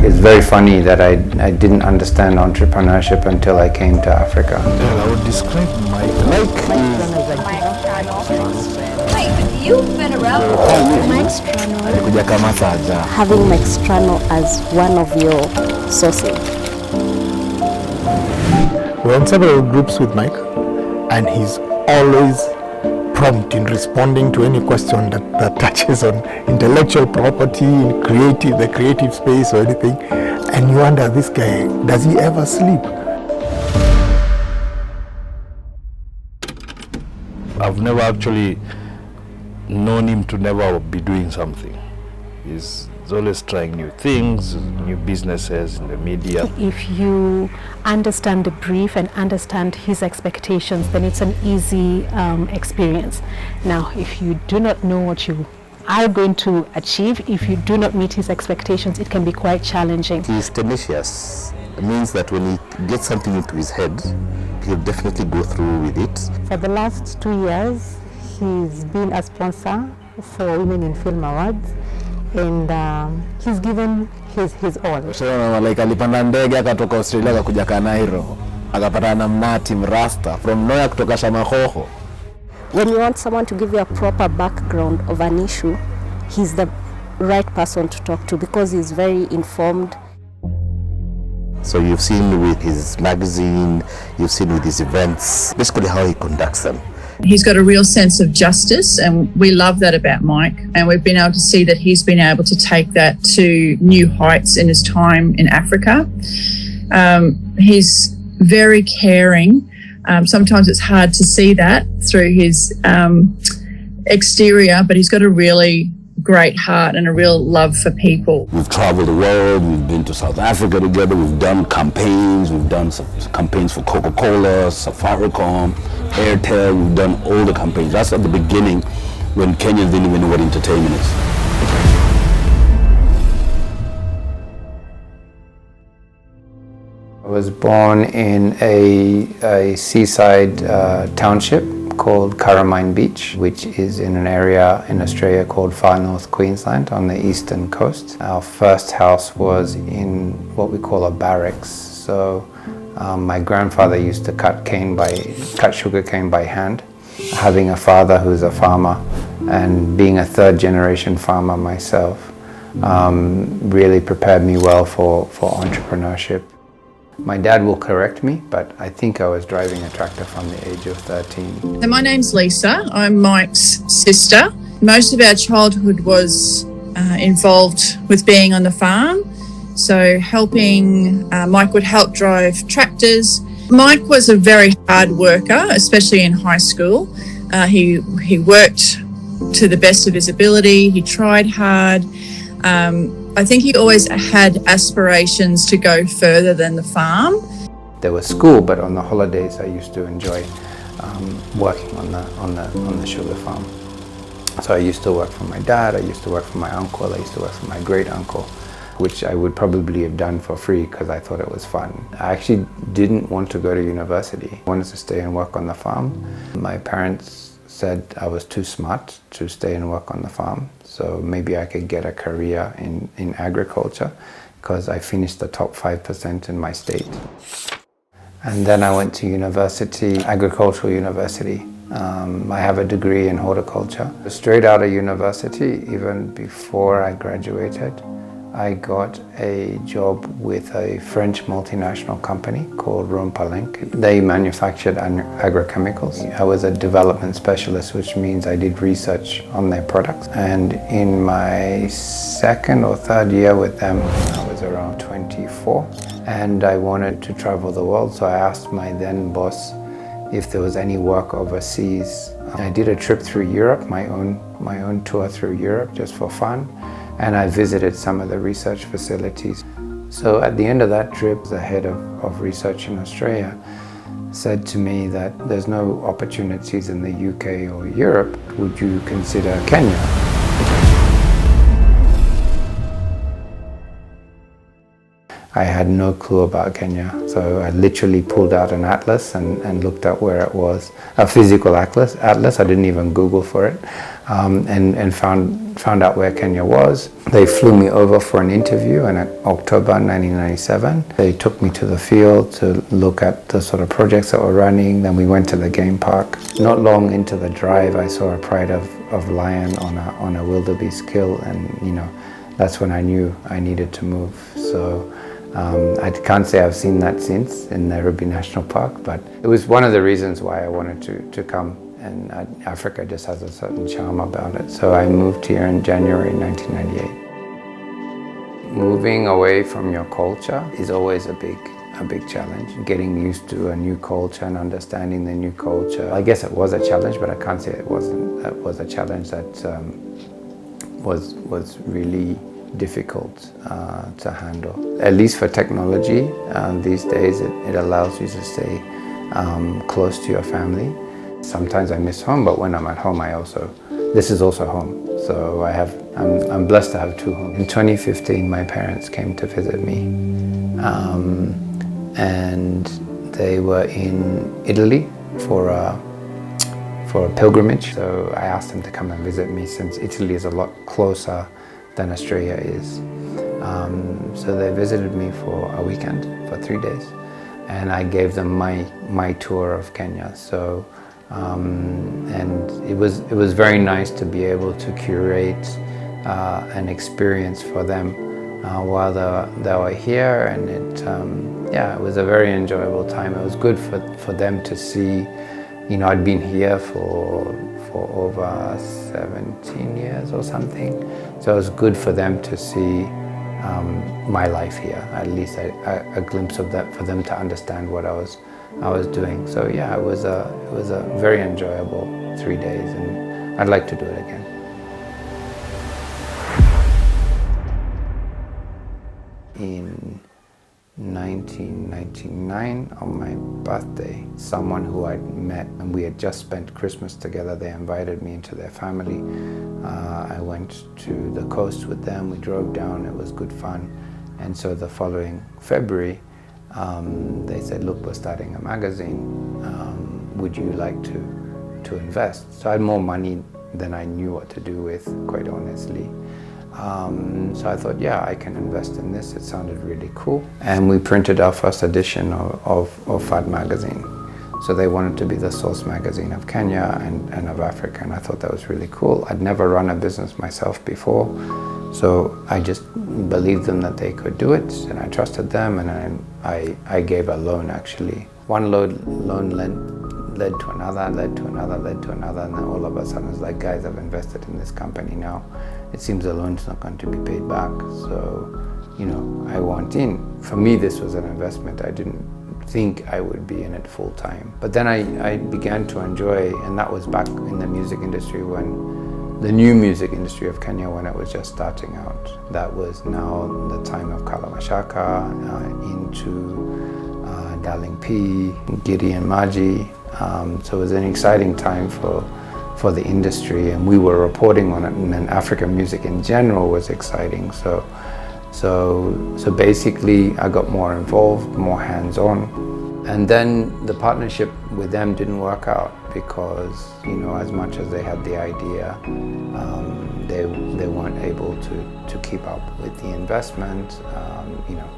It's very funny that I didn't understand entrepreneurship until I came to Africa. I would describe Mike. Mike, you've been around. Mike STRANO. Having Mike STRANO as one of your sources. We're on several groups with Mike, and he's always prompt in responding to any question that touches on intellectual property, the creative space or anything. And you wonder, this guy, does he ever sleep? I've never actually known him to never be doing something. He's always trying new things, new businesses in the media. If you understand the brief and understand his expectations, then it's an easy experience. Now, if you do not know what you are going to achieve, if you do not meet his expectations, it can be quite challenging. He's tenacious. It means that when he gets something into his head, he'll definitely go through with it. For the last 2 years, he's been a sponsor for Women in Film Awards, and he's given his all. So like alipanda ndege akatoka Australia akakuja Kanairo, akapata na mnati mrasta from nowhere kutoka Shamahoho. When you want someone to give you a proper background of an issue, he's the right person to talk to because he's very informed. So you've seen with his magazine, you've seen with his events, basically how he conducts them. He's got a real sense of justice, and we love that about Mike, and we've been able to see that he's been able to take that to new heights in his time in Africa. He's very caring. Sometimes it's hard to see that through his exterior, but he's got a really great heart and a real love for people. We've traveled the world, we've been to South Africa together, we've done campaigns, we've done some campaigns for Coca-Cola, Safaricom, Airtel, we've done all the campaigns. That's at the beginning when Kenyans didn't even know what entertainment is. I was born in a seaside township called Carramine Beach, which is in an area in Australia called Far North Queensland on the eastern coast. Our first house was in what we call a barracks. So my grandfather used to cut sugar cane by hand. Having a father who's a farmer and being a third generation farmer myself really prepared me well for entrepreneurship. My dad will correct me, but I think I was driving a tractor from the age of 13. So my name's Lisa. I'm Mike's sister. Most of our childhood was involved with being on the farm. So Mike would help drive tractors. Mike was a very hard worker, especially in high school. He worked to the best of his ability. He tried hard. I think he always had aspirations to go further than the farm. There was school, but on the holidays I used to enjoy working on the sugar farm. So I used to work for my dad, I used to work for my uncle, I used to work for my great uncle, which I would probably have done for free because I thought it was fun. I actually didn't want to go to university. I wanted to stay and work on the farm. My parents said I was too smart to stay and work on the farm, so maybe I could get a career in agriculture because I finished the top 5% in my state. And then I went to university, agricultural university. I have a degree in horticulture. Straight out of university, even before I graduated, I got a job with a French multinational company called Rompalenc. They manufactured agrochemicals. I was a development specialist, which means I did research on their products. And in my second or third year with them, I was around 24, and I wanted to travel the world. So I asked my then boss if there was any work overseas. I did a trip through Europe, my own tour through Europe just for fun. And I visited some of the research facilities. So at the end of that trip, the head of research in Australia said to me that there's no opportunities in the UK or Europe. Would you consider Kenya? I had no clue about Kenya, so I literally pulled out an atlas and looked at where it was. A physical atlas. I didn't even Google for it, and found found out where Kenya was. They flew me over for an interview in October 1997. They took me to the field to look at the sort of projects that were running. Then we went to the game park. Not long into the drive, I saw a pride of lion on a wildebeest kill, and you know, that's when I knew I needed to move. So I can't say I've seen that since in Nairobi National Park, but it was one of the reasons why I wanted to come. And Africa just has a certain charm about it. So I moved here in January 1998. Moving away from your culture is always a big challenge. Getting used to a new culture and understanding the new culture. I guess it was a challenge, but I can't say it wasn't. It was a challenge that was really difficult to handle. At least for technology, these days it allows you to stay close to your family. Sometimes I miss home, but when I'm at home, this is also home. So I'm blessed to have two homes. In 2015, my parents came to visit me, and they were in Italy for a pilgrimage. So I asked them to come and visit me, since Italy is a lot closer than Australia is. So they visited me for a weekend, for 3 days, and I gave them my tour of Kenya. So. And it was very nice to be able to curate an experience for them while they were here, and it was a very enjoyable time. It was good for them to see. You know, I'd been here for over 17 years or something, so it was good for them to see my life here, at least a glimpse of that, for them to understand what I was doing. So yeah, it was a very enjoyable 3 days, and I'd like to do it again. In 1999, on my birthday, someone who I'd met, and we had just spent Christmas together, they invited me into their family. I went to the coast with them, we drove down, it was good fun. And so the following February, they said, look, we're starting a magazine. Would you like to invest? So I had more money than I knew what to do with, quite honestly. So I thought, yeah, I can invest in this. It sounded really cool. And we printed our first edition of FAD magazine. So they wanted to be the source magazine of Kenya and of Africa, and I thought that was really cool. I'd never run a business myself before, so I just believed them that they could do it, and I trusted them, and I gave a loan, actually. One loan led to another, led to another, led to another, and then all of a sudden it's like, guys, I've invested in this company now. It seems the loan's not going to be paid back, so, you know, I want in. For me, this was an investment. I didn't think I would be in it full time. But then I began to enjoy, and that was back in the music industry, when the new music industry of Kenya, when it was just starting out. That was now the time of Kalamashaka, into Darling P, Giddy and Maji. So it was an exciting time for the industry, and we were reporting on it, and then African music in general was exciting. So basically I got more involved, more hands-on. And then the partnership with them didn't work out because, you know, as much as they had the idea, they weren't able to keep up with the investment. You know,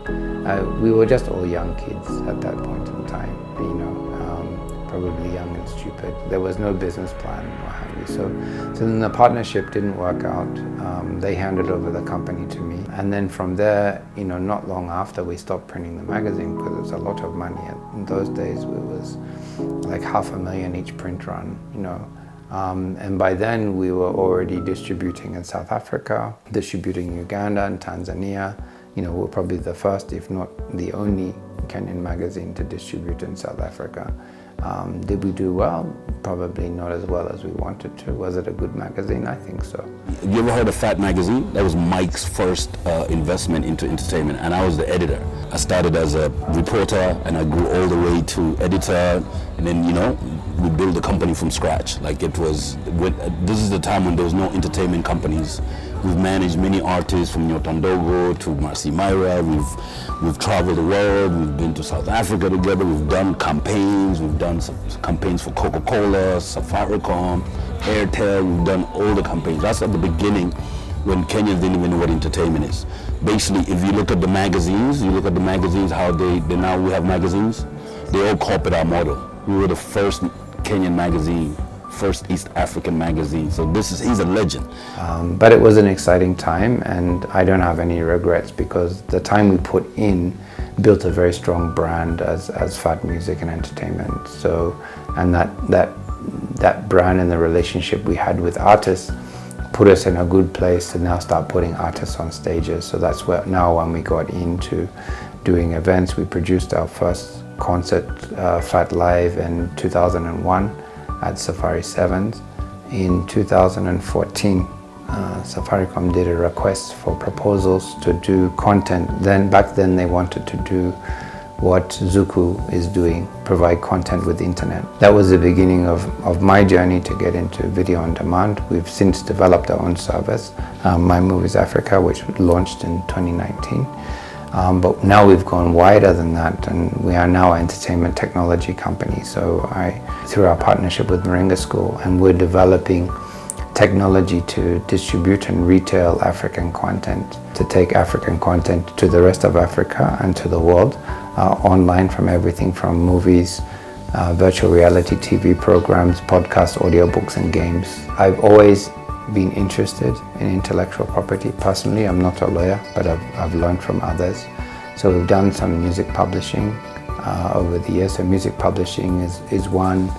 we were just all young kids at that point in time, you know, probably young and stupid. There was no business plan or have you. So then the partnership didn't work out. They handed over the company to me. And then from there, you know, not long after, we stopped printing the magazine because it was a lot of money. In those days, it was like $500,000 each print run, you know. And by then, we were already distributing in South Africa, distributing in Uganda and Tanzania. You know, we're probably the first, if not the only, Kenyan magazine to distribute in South Africa. Did we do well? Probably not as well as we wanted to. Was it a good magazine? I think so. You ever heard of Fat Magazine? That was Mike's first investment into entertainment, and I was the editor. I started as a reporter, and I grew all the way to editor, and then, you know, we built the company from scratch. Like it was, this is the time when there was no entertainment companies. We've managed many artists from Nyotandogo to Marcy Myra. We've traveled the world. We've been to South Africa together. We've done campaigns. We've done some campaigns for Coca-Cola, Safaricom, Airtel. We've done all the campaigns. That's at the beginning when Kenyans didn't even know what entertainment is. Basically, if you look at the magazines, how they now we have magazines, they all copied our model. We were the first Kenyan magazine, first East African magazine. So he's a legend. But it was an exciting time, and I don't have any regrets because the time we put in built a very strong brand as Fat Music and Entertainment. So, and that brand and the relationship we had with artists put us in a good place to now start putting artists on stages. So that's where now when we got into doing events, we produced our first concert, Fat Live, in 2001 at Safari 7s. In 2014, Safaricom did a request for proposals to do content. Back then they wanted to do what Zuku is doing, provide content with the internet. That was the beginning of my journey to get into video on demand. We've since developed our own service, My Movies Africa, which launched in 2019. But now we've gone wider than that, and we are now an entertainment technology company. So through our partnership with Moringa School, and we're developing technology to distribute and retail African content, to take African content to the rest of Africa and to the world, online, from everything from movies, virtual reality TV programs, podcasts, audiobooks, and games. I've always been interested in intellectual property. Personally, I'm not a lawyer, but I've learned from others. So we've done some music publishing over the years. So music publishing is one,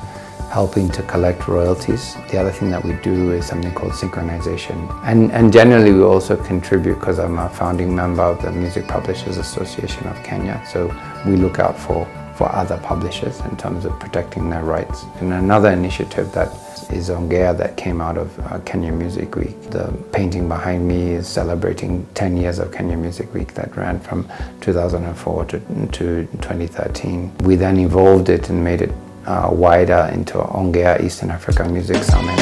helping to collect royalties. The other thing that we do is something called synchronization. And generally we also contribute, because I'm a founding member of the Music Publishers Association of Kenya. So we look out for other publishers in terms of protecting their rights. And another initiative that is Ongea that came out of Kenya Music Week. The painting behind me is celebrating 10 years of Kenya Music Week that ran from 2004 to 2013. We then evolved it and made it wider into Ongea Eastern Africa Music Summit.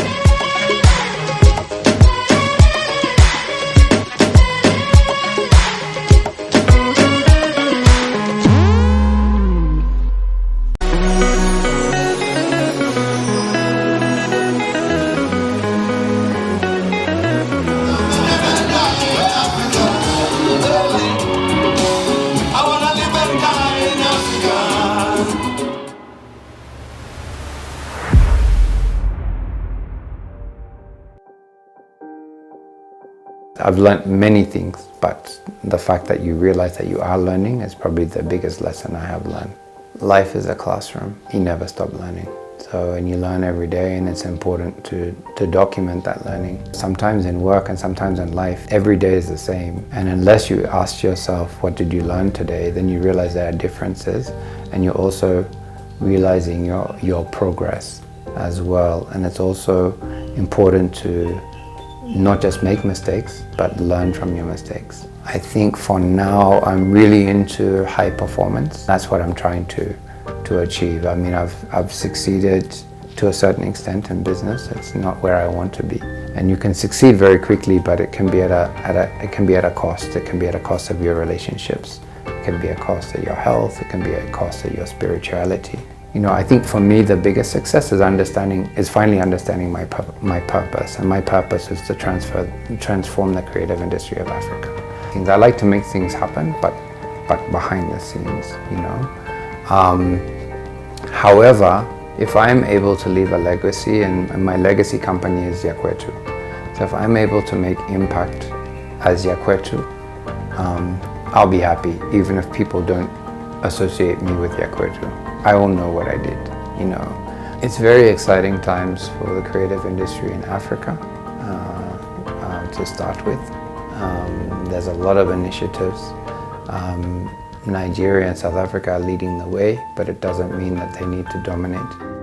I've learned many things, but the fact that you realize that you are learning is probably the biggest lesson I have learned. Life is a classroom. You never stop learning. So, and you learn every day, and it's important to document that learning. Sometimes in work and sometimes in life, every day is the same. And unless you ask yourself, what did you learn today? Then you realize there are differences, and you're also realizing your progress as well. And it's also important to not just make mistakes, but learn from your mistakes. I think for now, I'm really into high performance. That's what I'm trying to achieve. I mean, I've succeeded to a certain extent in business. It's not where I want to be. And you can succeed very quickly, but it can be at a cost. It can be at a cost of your relationships. It can be a cost of your health. It can be a cost of your spirituality. You know, I think for me the biggest success is finally understanding my purpose, and my purpose is to transform the creative industry of Africa. I like to make things happen, but behind the scenes, you know. However, if I'm able to leave a legacy, and my legacy company is Yakwetu, so if I'm able to make impact as Yakwetu, I'll be happy, even if people don't associate me with Yakwetu. I will know what I did, you know. It's very exciting times for the creative industry in Africa, to start with. There's a lot of initiatives. Nigeria and South Africa are leading the way, but it doesn't mean that they need to dominate.